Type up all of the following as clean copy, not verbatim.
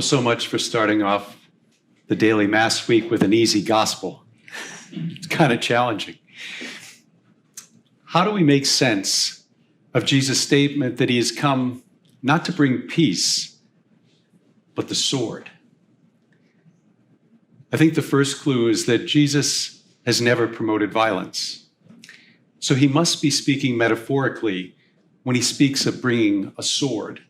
Well, so much for starting off the daily Mass week with an easy gospel. It's kind of challenging. How do we make sense of Jesus' statement that he has come not to bring peace, but the sword? I think the first clue is that Jesus has never promoted violence. So he must be speaking metaphorically when he speaks of bringing a sword.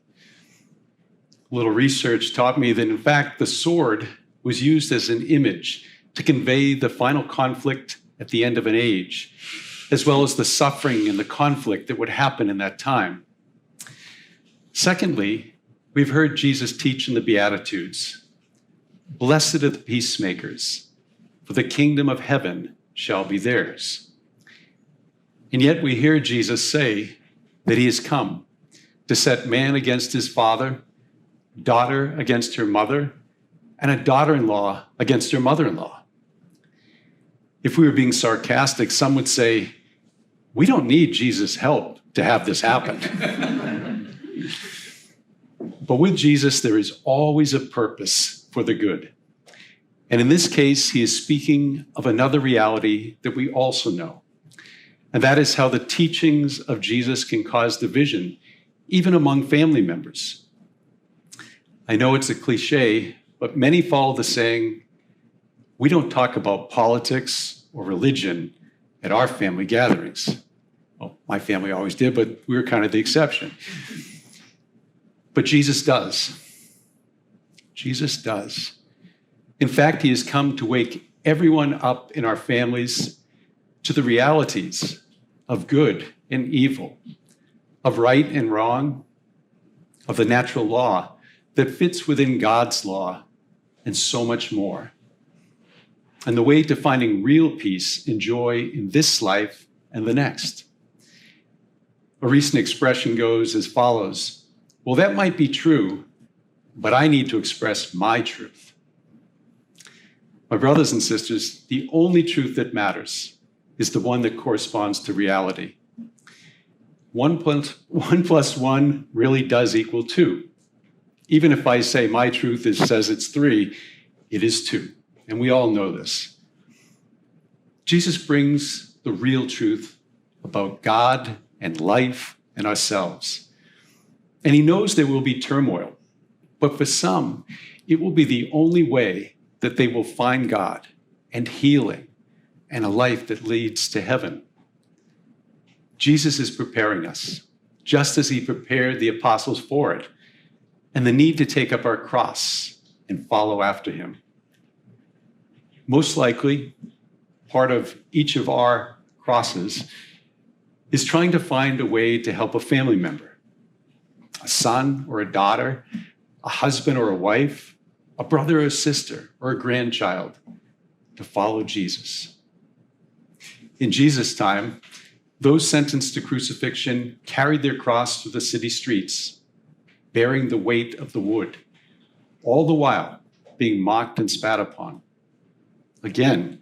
A little research taught me that, in fact, the sword was used as an image to convey the final conflict at the end of an age, as well as the suffering and the conflict that would happen in that time. Secondly, we've heard Jesus teach in the Beatitudes, "Blessed are the peacemakers, for the kingdom of heaven shall be theirs." And yet we hear Jesus say that he has come to set man against his father, daughter against her mother, and a daughter-in-law against her mother-in-law. If we were being sarcastic, some would say, we don't need Jesus' help to have this happen. But with Jesus, there is always a purpose for the good. And in this case, he is speaking of another reality that we also know. And that is how the teachings of Jesus can cause division, even among family members. I know it's a cliche, but many follow the saying, we don't talk about politics or religion at our family gatherings. Well, my family always did, but we were kind of the exception. But Jesus does. Jesus does. In fact, he has come to wake everyone up in our families to the realities of good and evil, of right and wrong, of the natural law that fits within God's law, and so much more. And the way to finding real peace and joy in this life and the next. A recent expression goes as follows: well, that might be true, but I need to express my truth. My brothers and sisters, the only truth that matters is the one that corresponds to reality. 1 plus 1 really does equal 2. Even if I say my truth says it's 3, it is 2. And we all know this. Jesus brings the real truth about God and life and ourselves. And he knows there will be turmoil, but for some, it will be the only way that they will find God and healing and a life that leads to heaven. Jesus is preparing us, just as he prepared the apostles for it, and the need to take up our cross and follow after him. Most likely, part of each of our crosses is trying to find a way to help a family member, a son or a daughter, a husband or a wife, a brother or a sister, or a grandchild, to follow Jesus. In Jesus' time, those sentenced to crucifixion carried their cross through the city streets, bearing the weight of the wood, all the while being mocked and spat upon. Again,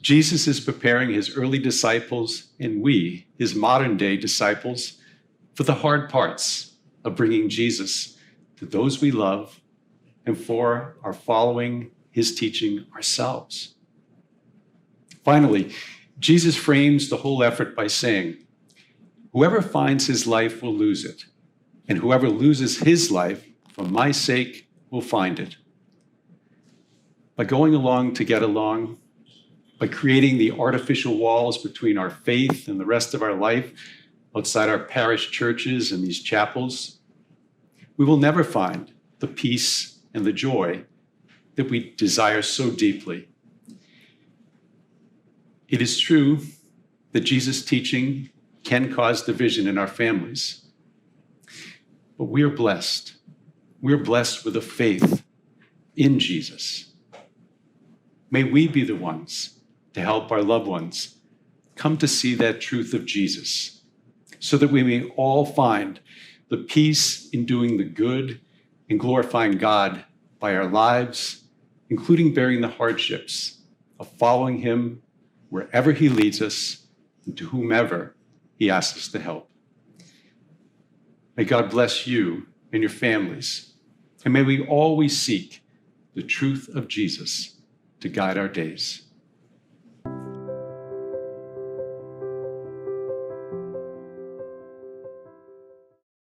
Jesus is preparing his early disciples and we, his modern-day disciples, for the hard parts of bringing Jesus to those we love and for our following his teaching ourselves. Finally, Jesus frames the whole effort by saying, whoever finds his life will lose it, and whoever loses his life for my sake will find it. By going along to get along, by creating the artificial walls between our faith and the rest of our life outside our parish churches and these chapels, we will never find the peace and the joy that we desire so deeply. It is true that Jesus' teaching can cause division in our families, but we are blessed. We are blessed with a faith in Jesus. May we be the ones to help our loved ones come to see that truth of Jesus, so that we may all find the peace in doing the good and glorifying God by our lives, including bearing the hardships of following him wherever he leads us and to whomever he asks us to help. May God bless you and your families And may we always seek the truth of Jesus to guide our days.